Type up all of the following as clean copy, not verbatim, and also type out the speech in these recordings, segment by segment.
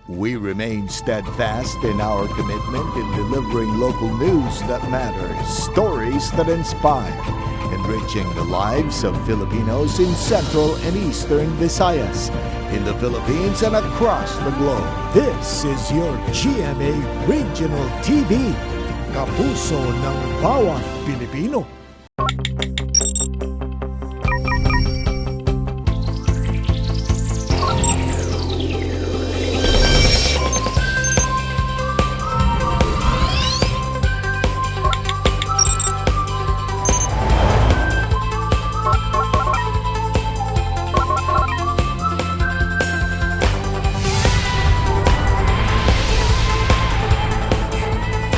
We remain steadfast in our commitment in delivering local news that matters, stories that inspire, enriching the lives of Filipinos in Central and Eastern Visayas, in the Philippines and across the globe. This is your GMA Regional TV, kapuso ng bawat Pilipino.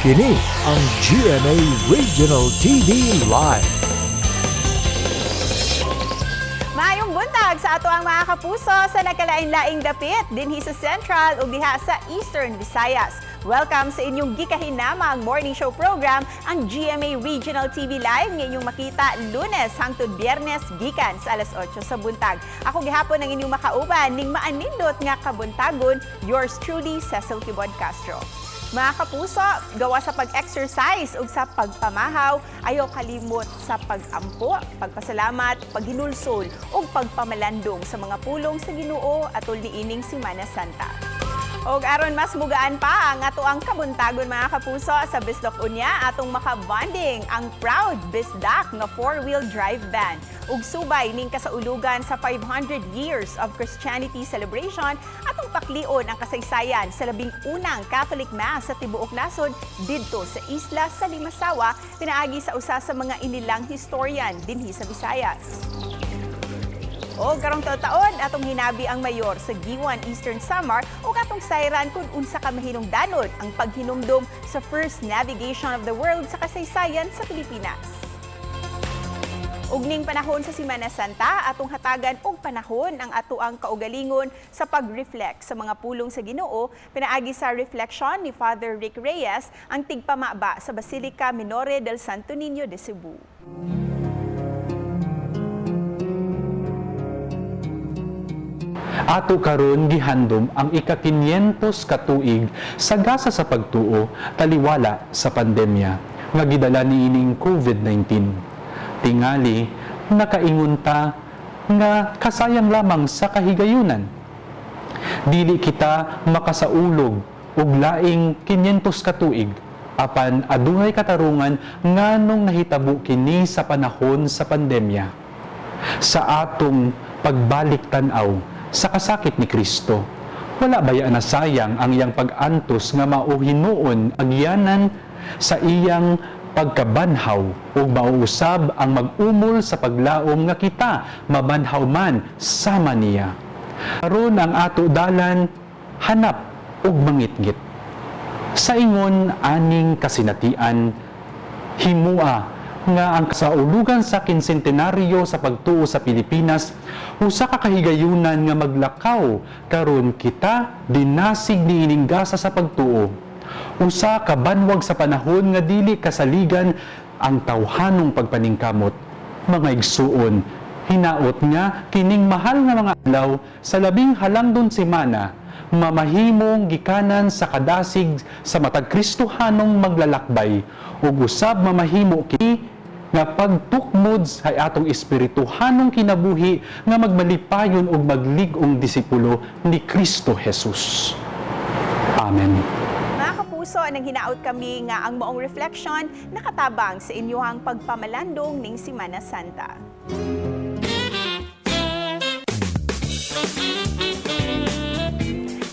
Kini ang GMA Regional TV Live. Maayong buntag sa ato ang mga kapuso sa nagkalain-laing dapit dinhi sa Central ug diha sa Eastern Visayas. Welcome sa inyong gikahinamang morning show program, ang GMA Regional TV Live nga inyong makita Lunes hangtod Biyernes gikan sa alas 8 sa buntag. Ako gihapon ang inyong makauban ning maanindot nga kabuntagon, yours truly, Cecil Kibod Castro. Mga kapuso, gawa sa pag-exercise ug sa pagpamahaw, ayaw kalimot sa pag-ampo, pagpasalamat, paghinulsol ug pagpamalandong sa mga pulong sa Ginoo atol niining Semana Santa. Og aron mas mugaan pa ang ato ang kabuntagon mga kapuso sa Bislok unya atong makabonding ang proud Bisdak nga 4-wheel drive van ug subay ning kasaulugan sa 500 years of Christianity celebration atong paklion ang kasaysayan sa labing unang Catholic Mass sa tibuok nasod didto sa isla sa Limasawa pinaagi sa usa sa mga inilang historian dinhi sa Visayas. O karong taon atong hinabi ang mayor sa Giwan Eastern Samar o katong sayran kung unsa ka mahinungdanon ang paghinumdum sa first navigation of the world sa kasaysayan sa Pilipinas. Ug ning panahon sa Semana Santa atong hatagan og panahon ang ato ang kaugalingon sa pag-reflect sa mga pulong sa Ginoo pinaagi sa reflection ni Father Rick Reyes ang tigpamaba sa Basilica Minore del Santo Niño de Cebu. Ato karon gihandom ang ika-500 ka tuig sa gasa sa pagtuo taliwala sa pandemya nga gidala niining COVID-19. Tingali nakaingon ta nga kasayang lamang sa kahigayunan. Dili kita makasaulog og laing 500 ka tuig apan adunay katarungan nganong nahitabo kini sa panahon sa pandemya. Sa atong pagbalik tan-aw sa kasakit ni Kristo, wala baya na sayang ang iyang pag-antos nga mauhinuon agyanan sa iyang pagkabanhaw o mauusab ang mag-umol sa paglaom nga kita mabanhaw man sama niya. Karon ang ato dalan hanap og mangitgit. Sa ingon aning kasinatian himua nga ang kasaulugan sa kinsentenaryo sa pagtuo sa Pilipinas usa ka kahigayunan nga maglakaw karon kita dinasig niining gasa sa pagtuo. Usa ka banwag sa panahon nga dili kasaligan ang tawhanong pagpaningkamot. Mga igsuon, hinaot nga kining mahal nga mga adlaw sa labing halangdon semana mamahimong gikanan sa kadasig sa matag Kristohanong maglalakbay ug usab mamahimo kini nga pagtukmod sa atong espirituhanong kinabuhi nga magmalipayon ug maglig-ong disipulo ni Kristo Jesus. Amen. Mga kapuso, nang hinaot kami nga ang maong reflection nakatabang sa inyong pagpamalandong ning Semana Santa.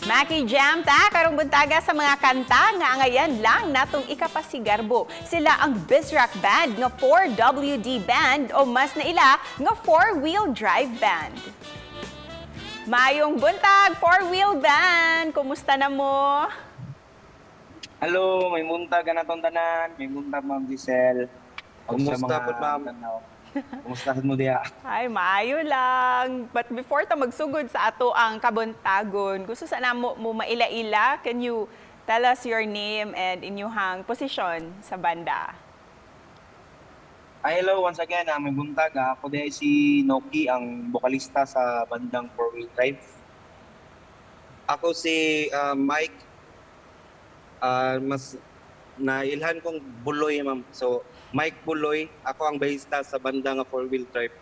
Maki-jam ta karong buntaga sa mga kanta nga angayan lang natong ikapasigarbo. Sila ang Bizrak Band nga 4WD Band o mas na ila nga 4-wheel drive band. Mayong buntag 4-wheel band, kumusta na mo? Hello, may muntag na natong tanan, may muntag Ma'am Giselle. Kumusta po, ma'am? Kumusta mo diya? Ay, maayo lang. But before ta magsugod sa ato ang kabuntagon, gusto sana mo maila-ila. Can you tell us your name and inyong position sa banda? Hello, once again, may buntag. Ako din si Noki, ang bokalista sa bandang 4-wheel drive. Ako si Mike. Mas nailhan kong Buloy, ma'am. So, Mike Buloy. Ako ang bahista sa banda nga 4-wheel drive.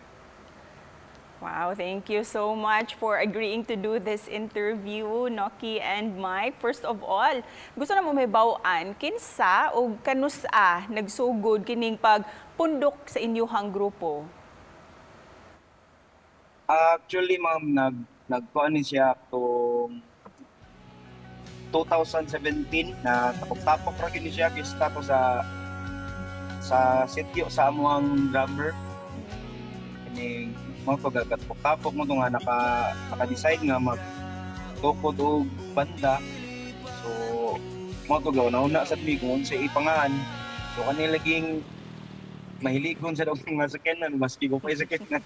Wow, thank you so much for agreeing to do this interview, Noki and Mike. First of all, gusto na mo may bawaan, kinsa o kanusa nagsugod kining pagpundok sa inyuhang grupo? Actually, ma'am, nagkuhan ni siya tong 2017 na tapok-tapok ra gini siya kista to sa sitio sa amuang drummer. Kini mo to gagatapok mo to nga naka-decide nga magtukod og banda. So mo to gaw nauna sa mi kung sa ipangahan. So kani laging mahiligon sa dog nga sakyanan maski ko pa sakyanan.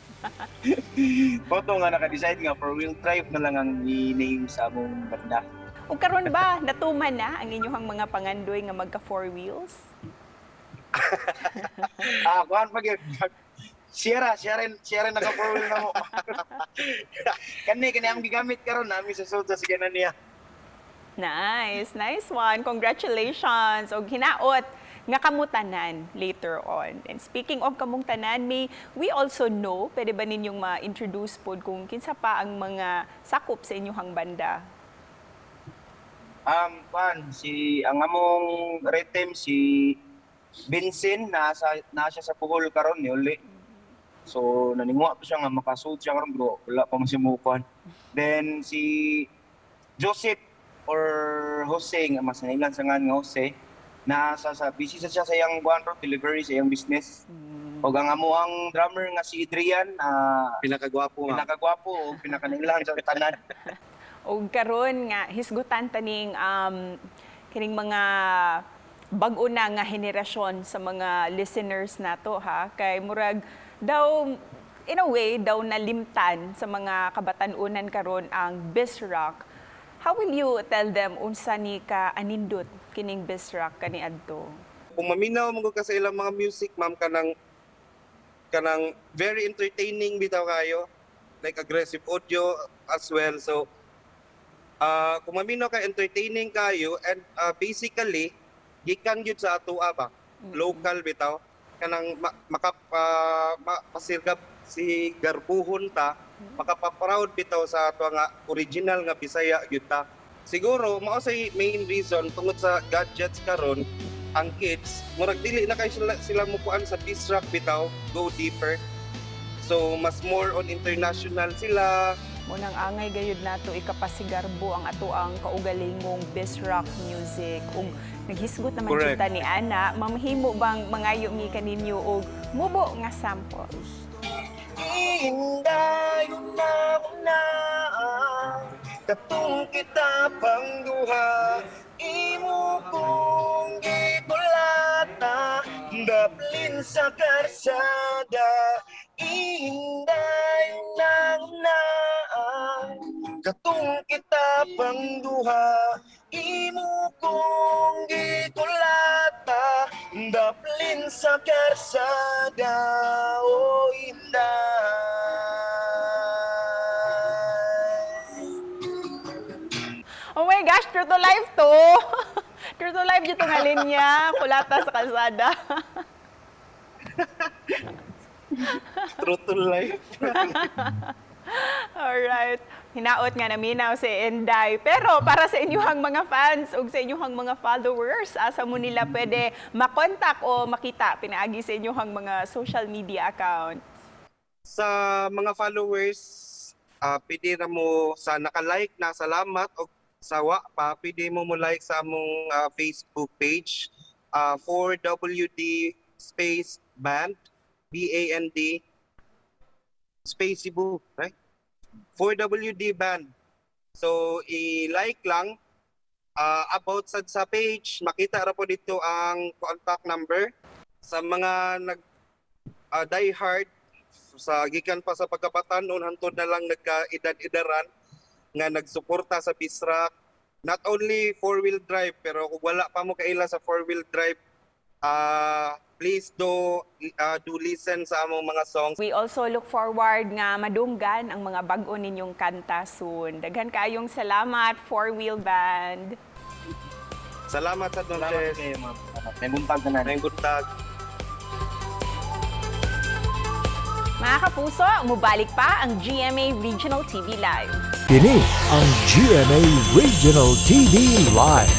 Mo to nga naka-decide nga 4-wheel drive na lang ang i-name sa among banda. O karon ba natuman na ang inyuhang mga pangandoy nga magka 4 wheels? Kuhan pag Sierra naka 4-wheel na mo. Kani ang gigamit karon nami sa sud sa sakyanan niya. Nice one. Congratulations. Og hinaot nga kamutanan later on. And speaking of kamong tanan, we also know, pwede ba ninyong ma-introduce po kung kinsa pa ang mga sakop sa inyong banda? Ang among rhythm si Vincent nasa sa Puhol karon ni uli. So naningwa pa siya nga makasud siya karon bro, wala pa man siya mukuan. Then si Joseph or Jose nga mas nailan sa nga Jose nasa sa busy siya sa iyang buwan delivery sa iyang business. Og ang amuang drummer nga si Adrian Pinakagwapo, ma'am. pinakagwapo o pinakanailan sa tanan. O karon nga hisgutan taning kining mga bag-o na nga henerasyon sa mga listeners nato ha, kay murag daw in a way daw nalimtan sa mga kabatan-unan karon ang biz rock. How will you tell them unsa ni ka anindot kining biz rock kaniadto? Kung maminaw mo ka sa ilang mga music, ma'am, kanang very entertaining bitaw kayo. Like aggressive audio as well. So, kung maminaw ka, entertaining kayo, and basically, gikan yun sa atoa ba? Local bitaw. Kanang masirgap si garbuhon ta, makapaproud bitaw sa ato nga original nga Bisaya gyud ta. Siguro mao say main reason tungod sa gadgets karon ang kids murag dili na kay sila mukuan sa biz rock bitaw, go deeper. So mas more on international sila. Munang angay gayud nato ikapasigarbo ang ato ang kaugalingong biz rock music. Ug naghisgot naman Correct. kita ni Ana, mamahimo bang mangayo mi kaninyo og mubo nga sample? Hinday una katong kita pangduha imo kong gitulata daplin sa karsada hinday una katong kita pangduha imo kong gitulata daplin sa karsada o inday. Oh my gosh, true to life to! True to life dito nga linya, kulata sa kalsada. True to life. Alright. Hinaot nga naminaw si Inday. Pero para sa inyuhang mga fans o sa inyuhang mga followers, asa mo nila pwede makontak o makita pinaagi sa inyuhang mga social media accounts? Sa mga followers, pwede na mo sa naka-like na salamat o sawa pa, pwede mo like sa among Facebook page 4WD space band BAND space Cebu, right? 4WD band. So i-like lang about sa page, makita ra po dito ang contact number sa mga nag die hard sa gikan pa sa pagkabatanon hantod na lang nagka-edad-edaran nga nagsuporta sa biz rock. Not only 4-wheel drive pero kung wala pa mo kaila sa 4-wheel drive please do listen sa among mga songs. We also look forward nga madunggan ang mga bag-o ninyong kanta soon. Daghan kayong salamat, Four Wheel Band. Salamat sa Salamat Dolces. kayo, ma'am. May buntag na May buntag. Mga kapuso, mubalik pa ang GMA Regional TV Live. Kini ang GMA Regional TV Live.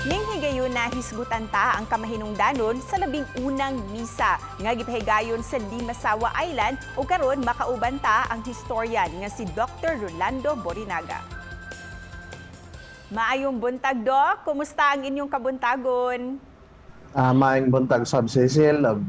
Ning higayon na hisgutan ta ang kamahinungdanon sa labing unang misa nga gipahigayon sa Limasawa Island o karon makauban ta ang historian nga si Dr. Rolando Borinaga. Maayong buntag, Doc. Kumusta ang inyong kabuntagon? Maayong buntag Sab Cecil og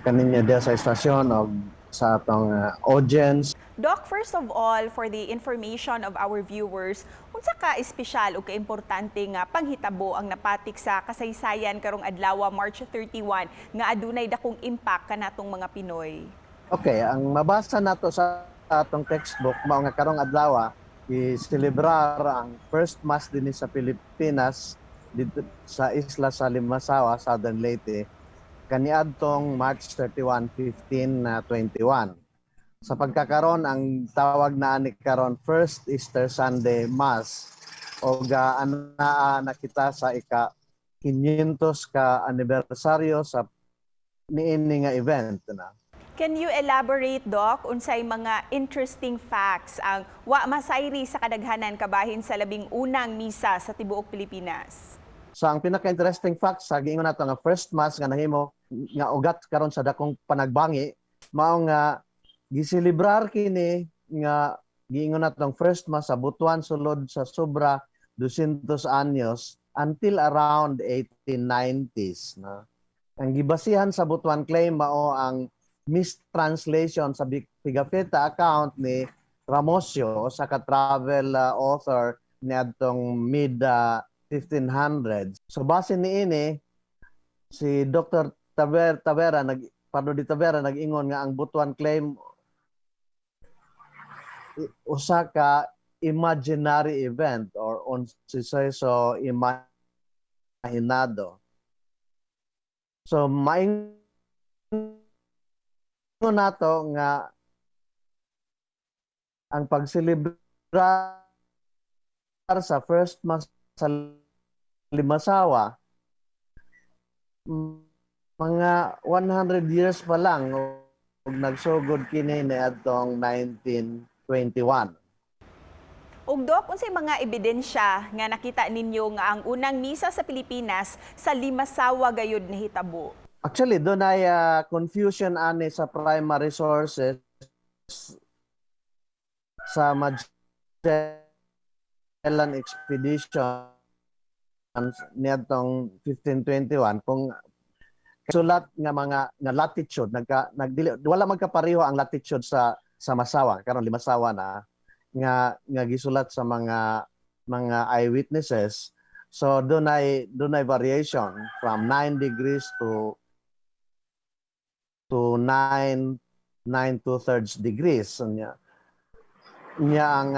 kaninya dia sa estasyon og sa atong audience. Doc, first of all, for the information of our viewers, unsa ka espesyal o kaimportante nga panghitabo ang napatik sa kasaysayan karong adlaw March 31 nga adunay dakong impact kanatong mga Pinoy? Okay, ang mabasa nato sa atong textbook mao nga karong adlaw i-celebrar ang first mass dinhi sa Pilipinas dito sa isla sa Limasawa, Southern Leyte, kaniadtong March 31, 1521. Sa pagkakaron, ang tawag na ani karon First Easter Sunday Mass o nakita sa ika-500 ka anibersaryo sa niini nga event na. Can you elaborate, Doc, unsay mga interesting facts ang wa masayri sa kadaghanan kabahin sa labing unang misa sa tibuok Pilipinas? So ang pinaka-interesting fact sa giingon nato nga first mass nga nahimo nga ugat karon sa dakong panagbangi mao nga giselebrar kini nga giingon natong first mass sa Butuan sulod sa sobra 200 anyos until around 1890s na. Ang gibasihan sa Butuan claim mao ang mistranslation sa Pigafetta account ni Ramosio sa ka-travel author niadtong mid 1500s. So base niini si Dr. Tavera nag-ingon nga ang Butuan claim usa ka imaginary event or on so imahinado. So maingon nato nga ang pagselebrar sa first mass sa Limasawa mga 100 years pa lang ug nagsugod kini niadtong 1921. Ug Doc, unsay mga ebidensya nga nakita ninyo nga ang unang misa sa Pilipinas sa Limasawa gayud nahitabo? Actually, doon ay confusion ani sa primary sources sa Magellan Expedition niadtong 1521 kung sulat nga mga nga latitude wala magkapareho ang latitude sa Masawa karon Limasawa na nga gisulat sa mga eyewitnesses. So doon ay variation from 9 degrees to 9 2/3 degrees. So, nya ang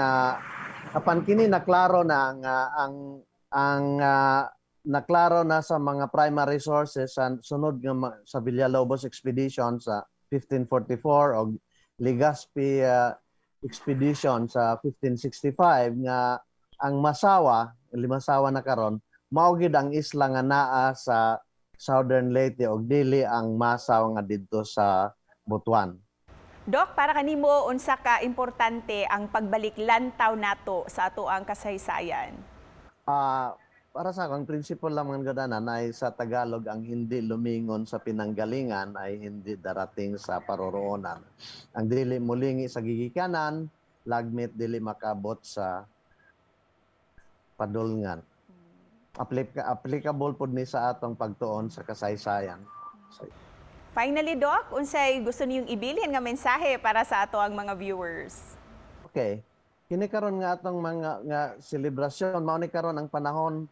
apan kini naklaro na nga ang naklaro na sa mga primary sources sa sunod nga sa Villalobos expedition sa 1544 o Legazpi expedition sa 1565 nga ang Limasawa na karon mao gid ang isla nga naa sa Southern Leyte og dili ang Masaw nga didto sa Butuan. Doc, para kanimo unsa ka importante ang pagbalik lantaw nato sa ato ang kasaysayan? Para sa akong prinsipyo lamang gadanan ay sa Tagalog ang hindi lumingon sa pinanggalingan ay hindi darating sa paroroonan. Ang dili mulingi sa gigikanan, lagmit dili makabot sa padulngan. Applicable pud ni sa atong pagtuon sa kasaysayan. Finally, Doc, unsay gusto niyong ibilin nga mensahe para sa ato ang mga viewers? Okay. Kini karon nga atong mga nga selebrasyon mao ni karon ang panahon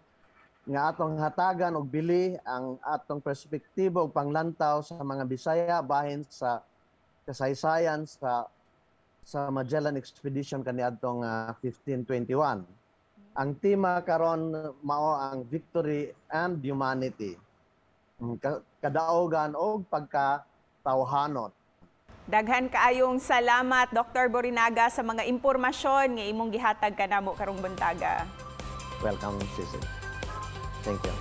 nga atong hatagan og bili ang atong perspektibo ug panglantaw sa mga Bisaya bahin sa kasaysayan sa Magellan Expedition kaniadtong 1521. Ang tema karon mao ang victory and humanity. Kadaogan og pagkatawhanon. Daghan kaayong salamat Dr. Borinaga sa mga impormasyon nga imong gihatag kanamo karong buntaga. Welcome, Sisi. Thank you.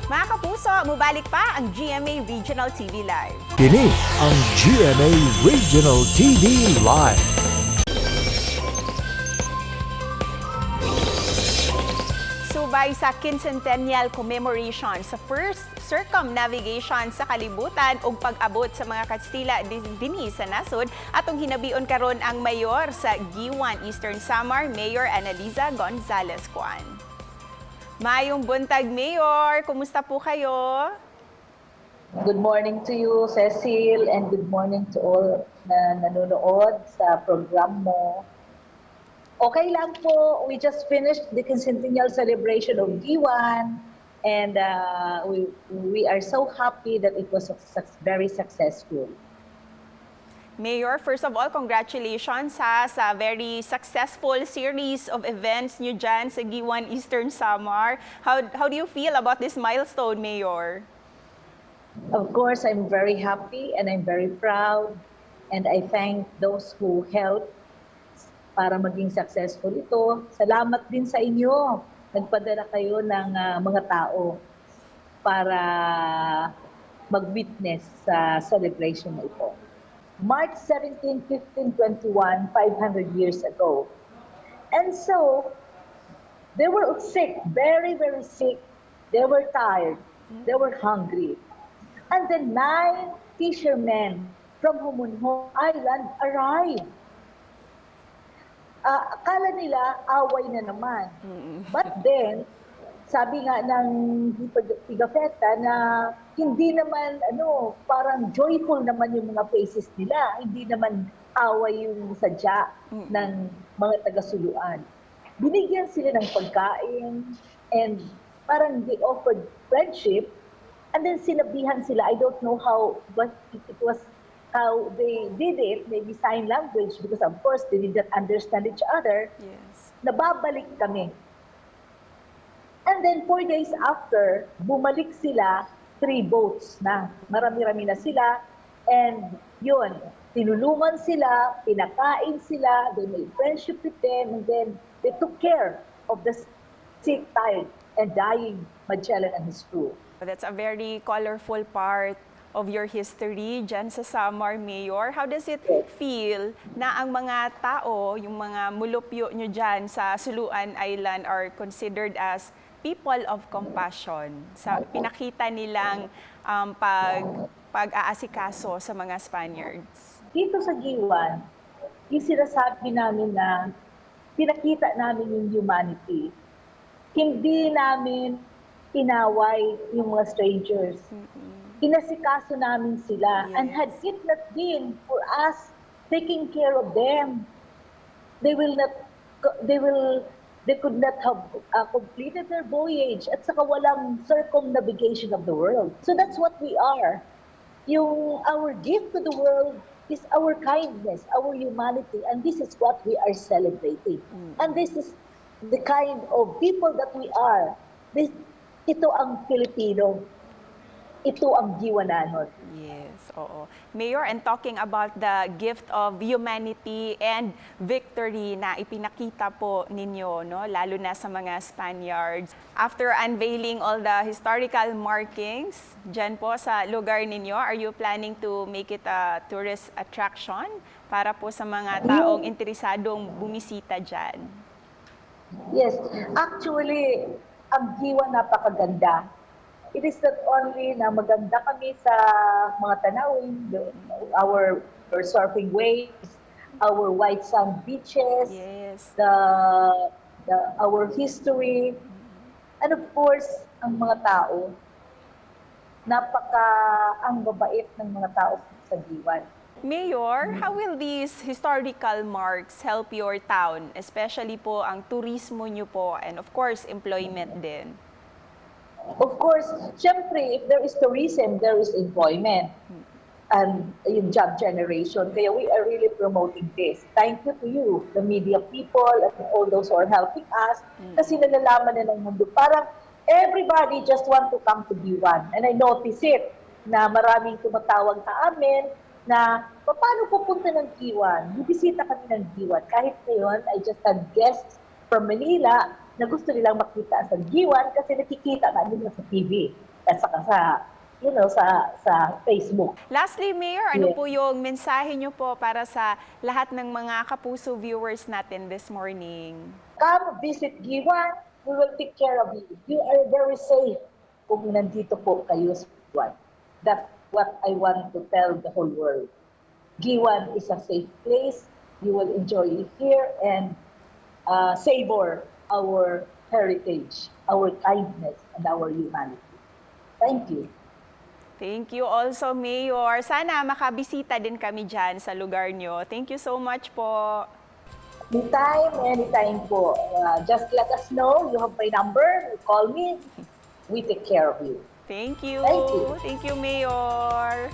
Mga kapuso, mubalik pa ang GMA Regional TV Live. Kini ang GMA Regional TV Live. Subay sa quincentennial commemoration sa first circumnavigation sa kalibutan ug pag-abot sa mga Kastila dinhi sa nasod atong hinabion karon ang mayor sa Giwan Eastern Samar, Mayor Analiza Gonzalez Cuan. Mayong buntag, Mayor. Kumusta po kayo? Good morning to you, Cecil, and good morning to all na nanonood sa program mo. Okay lang po, we just finished the quincentennial celebration of Giwan, and we are so happy that it was very successful. Mayor, first of all, congratulations sa very successful series of events nyo dyan sa Giwan Eastern Samar. How do you feel about this milestone, Mayor? Of course, I'm very happy and I'm very proud, and I thank those who helped para maging successful ito. Salamat din sa inyo. Nagpadala kayo ng mga tao para mag-witness sa celebration na ito. March 17, 15, 21, 500 years ago. And so, they were sick, very, very sick. They were tired. They were hungry. And then 9 fishermen from Homonhon Island arrived. Akala nila away na naman. But then, sabi nga ng Pigafetta na hindi naman, parang joyful naman yung mga faces nila. Hindi naman away yung sadya ng mga taga-suluan. Binigyan sila ng pagkain and parang they offered friendship and then sinabihan sila. I don't know how, but it was how they did it, maybe sign language, because of course they did not understand each other. Yes. Nababalik kami. And then 4 days after, bumalik sila, 3 boats na. Marami-rami na sila. And yun, tinulungan sila, pinakain sila, they made friendship with them, and then they took care of the sick, tired, and dying Magellan and his crew. That's a very colorful part of your history dyan sa Samar, Mayor. How does it feel na ang mga tao, yung mga mulupyo nyo dyan sa Suluan Island are considered as people of compassion? Sa pinakita nilang pag-aasikaso sa mga Spaniards. Dito sa Giwan, yung sinasabi namin na pinakita namin yung humanity. Hindi namin inaway yung mga strangers. Inasikaso namin sila, and had it not been for us taking care of them, they could not have completed their voyage at saka walang circumnavigation of the world. So that's what we are. Our gift to the world is our kindness, our humanity, and this is what we are celebrating. And this is the kind of people that we are. Ito ang Filipino. Ito ang Giwananon. Yes, oo. Mayor, and talking about the gift of humanity and victory na ipinakita po ninyo, no, lalo na sa mga Spaniards. After unveiling all the historical markings dyan po sa lugar ninyo, are you planning to make it a tourist attraction para po sa mga taong interesadong bumisita dyan? Yes, actually, ang Giwan napakaganda. It is not only na maganda kami sa mga tanawin, our surfing waves, our white sand beaches, yes, our history, and of course, ang mga tao. Ang babait ng mga tao sa Giwan. Mayor, how will these historical marks help your town, especially po ang turismo nyo po and of course, employment din? Of course, syempre, if there is tourism, there is employment. and yung job generation. Kaya we are really promoting this. Thank you to you, the media people, and all those who are helping us. Kasi nalalaman na ng mundo. Parang everybody just want to come to B1. And I notice it, na maraming tumatawag sa amin na paano pupunta ng G1? Bibisita kami ng G1. Kahit ngayon, I just had guests from Manila na gusto nilang makita sa G1 kasi nakikita nga nila sa TV at saka sa Facebook. Lastly, Mayor, ano Yes. po yung mensahe nyo po para sa lahat ng mga Kapuso viewers natin this morning? Come visit G1. We will take care of you. You are very safe kung nandito po kayo sa G1. That's what I want to tell the whole world. G1 is a safe place. You will enjoy it here and savor our heritage, our kindness, and our humanity. Thank you. Thank you also, Mayor. Sana makabisita din kami dyan sa lugar nyo. Thank you so much po. Anytime po. Just let us know. You have my number. Call me. We take care of you. Thank you. Thank you. Thank you, Mayor.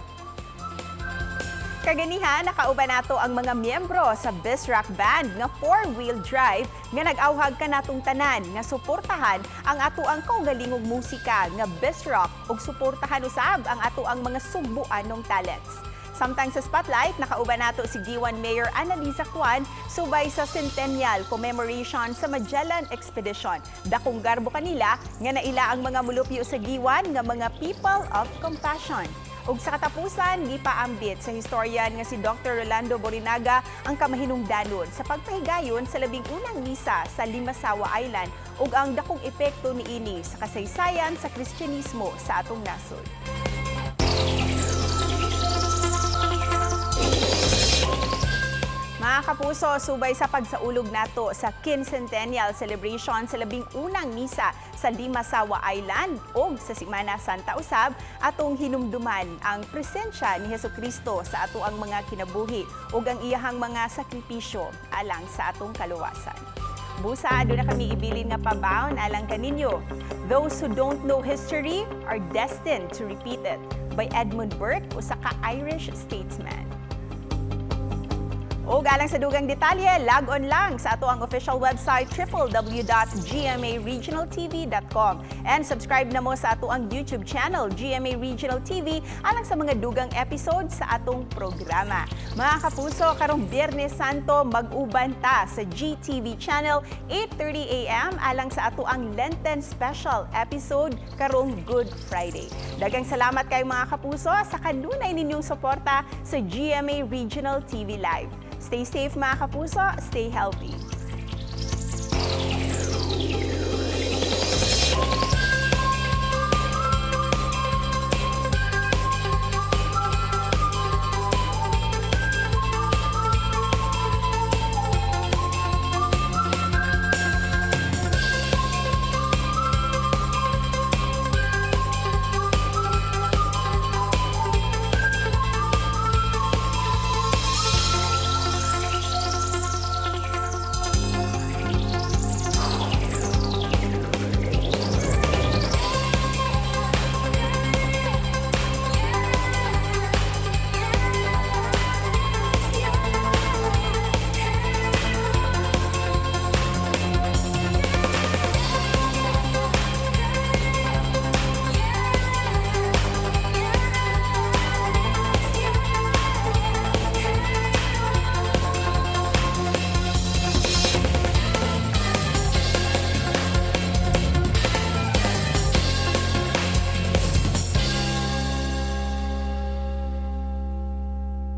Kaganihan, nakauban nato ang mga miyembro sa Bisrock Band nga 4-wheel drive nga nag-awhag ka natong tanan nga suportahan ang ato ang kaugalingog musika nga Bisrock ug suportahan usab ang ato ang mga sugbuan ng talents. Samtang sa spotlight, nakauban nato si G1 Mayor Annalisa Cuan subay sa Centennial Commemoration sa Magellan Expedition. Dakong garbo kanila nga naila ang mga mulupyo sa G1 nga mga people of compassion. Ug sa katapusan, gipaambit sa historian nga si Dr. Rolando Borinaga ang kamahinungdanon sa pagpahigayon sa labing unang misa sa Limasawa Island ug ang dakong epekto niini sa kasaysayan sa Kristyanismo sa atong nasod. Mga Kapuso, subay sa pagsaulog nato sa Quincentennial Celebration sa labing unang misa sa Limasawa Island o sa Semana Santa usab, atong hinumduman ang presensya ni Hesukristo sa ato ang mga kinabuhi ug ang iyahang mga sakripisyo alang sa atong kaluwasan. Busa, doon na kami ibilin nga pabaon alang kaninyo. Those who don't know history are destined to repeat it by Edmund Burke, usa ka Irish statesman. O galang sa dugang detalye, log on lang sa ato ang official website www.gmaregionaltv.com and subscribe na mo sa ato ang YouTube channel GMA Regional TV alang sa mga dugang episode sa atong programa. Mga Kapuso, karong Biyernes Santo mag-uban ta sa GTV channel 8:30 AM alang sa ato ang Lenten special episode karong Good Friday. Daghang salamat kay mga Kapuso sa kanunay ninyong suporta sa GMA Regional TV Live. Stay safe mga Kapuso, stay healthy.